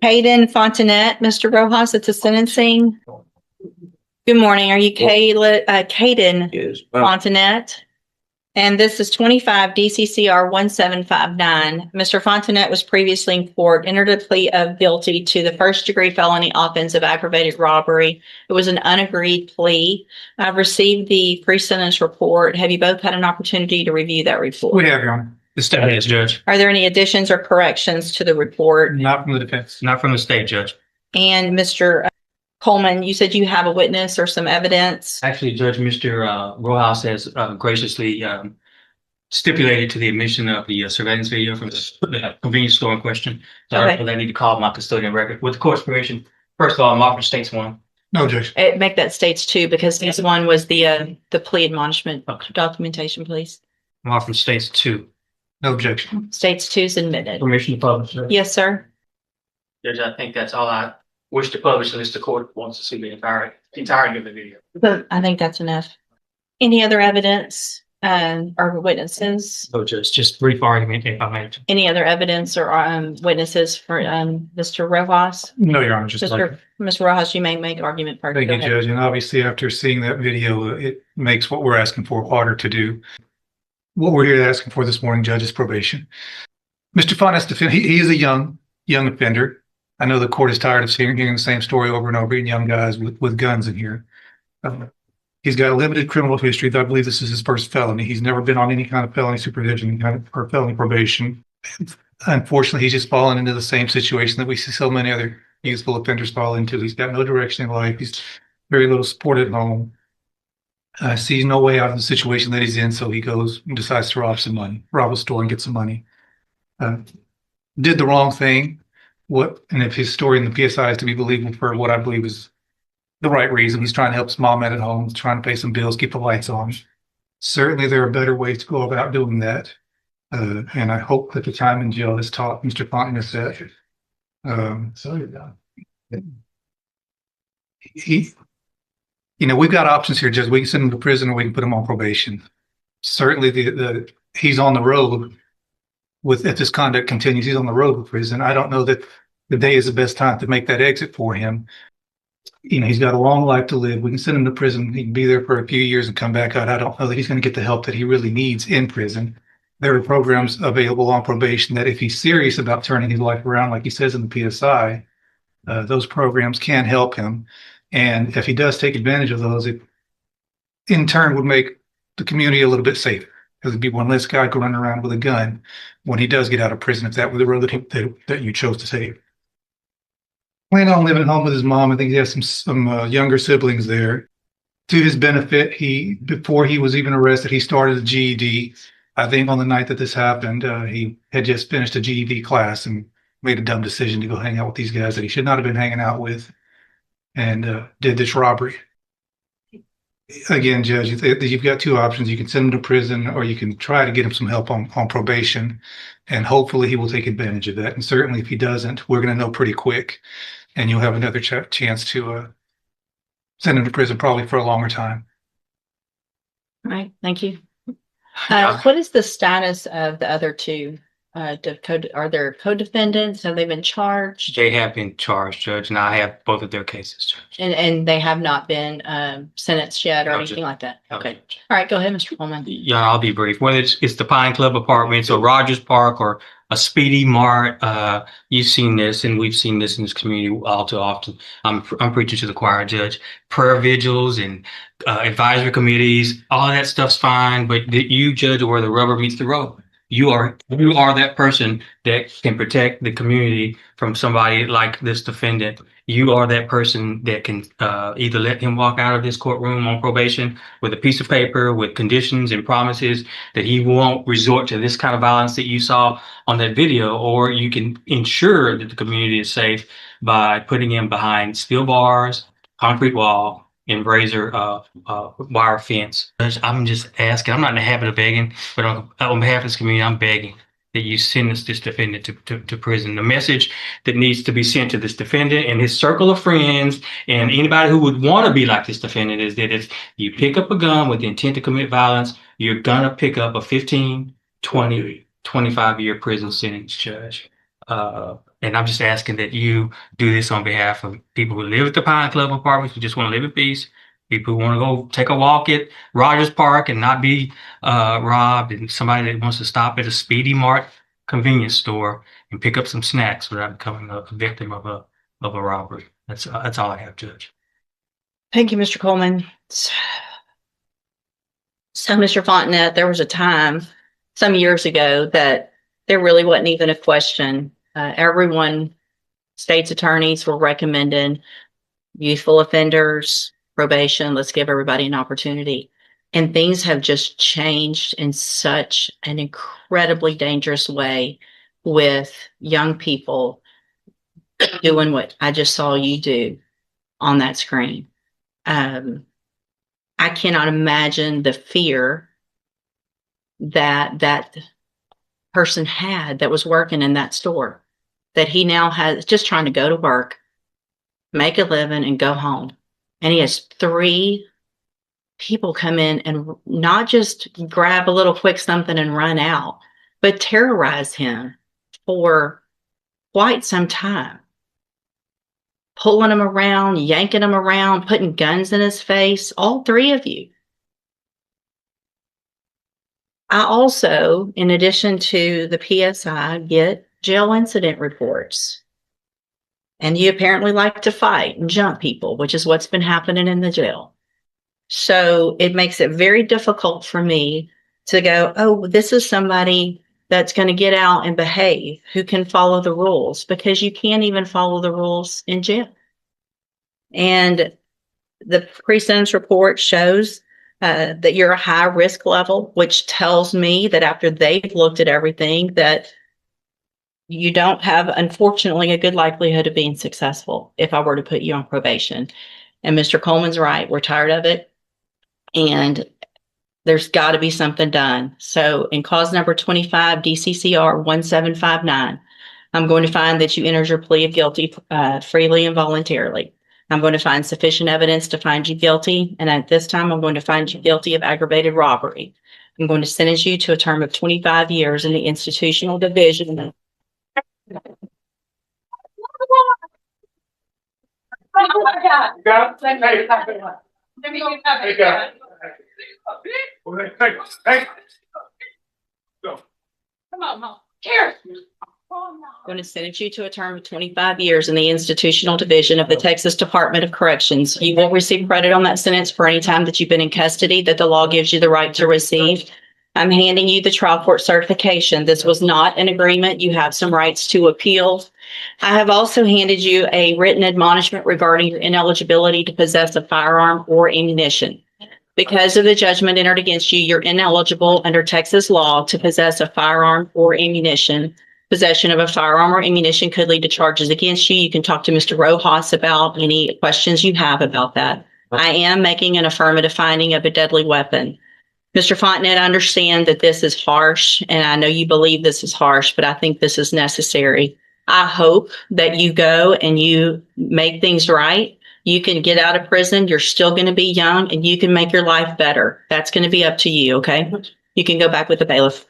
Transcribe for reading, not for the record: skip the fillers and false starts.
Hayden Fontanet, Mr. Rojas, at the sentencing. Good morning. Are you Caden Yes. Fontanet? And this is 25 DCCR 1759. Mr. Fontanet was previously in court, entered a plea of guilty to the first-degree felony offense of aggravated robbery. It was an unagreed plea. I've received the pre-sentence report. Have you both had an opportunity to review that report? We have, Your Honor. The state has, Judge. Are there any additions or corrections to the report? Not from the defense. Not from the state, Judge. And Mr. Coleman, you said you have a witness or some evidence? Actually, Judge, Mr. Rojas has graciously stipulated to the admission of the surveillance video from the convenience store in question. So Okay. I need to call my custodian record. With the court's permission, first of all, I'm offering states one. No, Judge. Make that states two, because this one was the plea admonishment documentation, please. I'm offering states two. No objection. States two is admitted. Permission to publish, Judge. Yes, sir. Judge, I think that's all I wish to publish unless the court wants to see the entirety of the video. But I think that's enough. Any other evidence or witnesses? So just brief argument if I may. Any other evidence or witnesses for Mr. Rojas? No, Your Honor, just Mr. Rojas, you may make argument first. thank Go you, ahead. Judge. And obviously, after seeing that video, it makes what we're asking for harder to do. What we're here asking for this morning, Judge, is probation. Mr. Fontanet, he is a young offender. I know the court is tired of hearing the same story over and over again, young guys with guns in here. He's got a limited criminal history. I believe this is his first felony. He's never been on any kind of felony supervision or felony probation. Unfortunately, he's just fallen into the same situation that we see so many other youthful offenders fall into. He's got no direction in life. He's very little support at home. Sees no way out of the situation that he's in, so he goes and decides to rob a store and get some money. Did the wrong thing. And if his story in the PSI is to be believable for what I believe is the right reason, he's trying to help his mom out at home, trying to pay some bills, keep the lights on. Certainly, there are better ways to go about doing that. And I hope that the time in jail has taught Mr. Fontanet that. We've got options here, Judge. We can send him to prison or we can put him on probation. Certainly, he's on the road if this conduct continues. He's on the road with prison. I don't know that the day is the best time to make that exit for him. He's got a long life to live. We can send him to prison. He can be there for a few years and come back out. I don't know that he's going to get the help that he really needs in prison. There are programs available on probation that if he's serious about turning his life around, like he says in the PSI, those programs can help him. And if he does take advantage of those, it in turn would make the community a little bit safer, because it'd be one less guy running around with a gun when he does get out of prison, if that were the road that you chose to take. Planning on living at home with his mom. I think he has some younger siblings there. To his benefit, before he was even arrested, he started a GED. I think on the night that this happened, he had just finished a GED class and made a dumb decision to go hang out with these guys that he should not have been hanging out with, and did this robbery. Again, Judge, you've got two options. You can send him to prison, or you can try to get him some help on probation, and hopefully he will take advantage of that. And certainly if he doesn't, we're going to know pretty quick, and you'll have another chance to send him to prison, probably for a longer time. All right, thank you. What is the status of the other two? Are there co-defendants? Have they been charged? They have been charged, Judge, and I have both of their cases, Judge. And they have not been sentenced yet or No, anything like that? No, Okay. Judge. All right, go ahead, Mr. Coleman. Yeah, I'll be brief. Whether it's the Pine Club Apartments or Rogers Park or a Speedy Mart, you've seen this, and we've seen this in this community all too often. I'm preaching to the choir, Judge. Prayer vigils and advisory committees, all of that stuff's fine, but you judge where the rubber meets the road. You are that person that can protect the community from somebody like this defendant. You are that person that can either let him walk out of this courtroom on probation with a piece of paper with conditions and promises that he won't resort to this kind of violence that you saw on that video, or you can ensure that the community is safe by putting him behind steel bars, concrete wall, and razor wire fence. I'm just asking, I'm not in the habit of begging, but on behalf of this community, I'm begging that you send this defendant to prison. The message that needs to be sent to this defendant and his circle of friends and anybody who would want to be like this defendant is that if you pick up a gun with the intent to commit violence, you're gonna pick up a 15, 20, 25-year prison sentence, Judge. And I'm just asking that you do this on behalf of people who live at the Pine Club apartments, who just want to live in peace, people who want to go take a walk at Rogers Park and not be robbed, and somebody that wants to stop at a Speedy Mart convenience store and pick up some snacks without becoming a victim of a robbery. That's all I have, Judge. Thank you, Mr. Coleman. So, Mr. Fontenette, there was a time some years ago that there really wasn't even a question. Everyone, state's attorneys were recommending youthful offenders, probation. Let's give everybody an opportunity. And things have just changed in such an incredibly dangerous way with young people doing what I just saw you do on that screen. I cannot imagine the fear that that person had that was working in that store, that he now has, just trying to go to work, make a living, and go home. And he has 3 people come in and not just grab a little quick something and run out, but terrorize him for quite some time. Pulling him around, yanking him around, putting guns in his face, all 3 of you. I also, in addition to the PSI, get jail incident reports. And you apparently like to fight and jump people, which is what's been happening in the jail. So it makes it very difficult for me to go, oh, this is somebody that's going to get out and behave, who can follow the rules, because you can't even follow the rules in jail. And the pre-sentence report shows that you're a high risk level, which tells me that after they've looked at everything, that you don't have, unfortunately, a good likelihood of being successful if I were to put you on probation. And Mr. Coleman's right. We're tired of it. And there's got to be something done. So in cause number 25, DCCR 1759, I'm going to find that you entered your plea of guilty freely and voluntarily. I'm going to find sufficient evidence to find you guilty. And at this time, I'm going to find you guilty of aggravated robbery. I'm going to sentence you to a term of 25 years in the institutional division. Come on, Mom. Here. I'm going to sentence you to a term of 25 years in the institutional division of the Texas Department of Corrections. You will receive credit on that sentence for any time that you've been in custody that the law gives you the right to receive. I'm handing you the trial court certification. This was not an agreement. You have some rights to appeal. I have also handed you a written admonishment regarding your ineligibility to possess a firearm or ammunition. Because of the judgment entered against you, you're ineligible under Texas law to possess a firearm or ammunition. Possession of a firearm or ammunition could lead to charges against you. You can talk to Mr. Rojas about any questions you have about that. I am making an affirmative finding of a deadly weapon. Mr. Fontenette, I understand that this is harsh, and I know you believe this is harsh, but I think this is necessary. I hope that you go and you make things right. You can get out of prison. You're still going to be young, and you can make your life better. That's going to be up to you, okay? You can go back with the bailiff.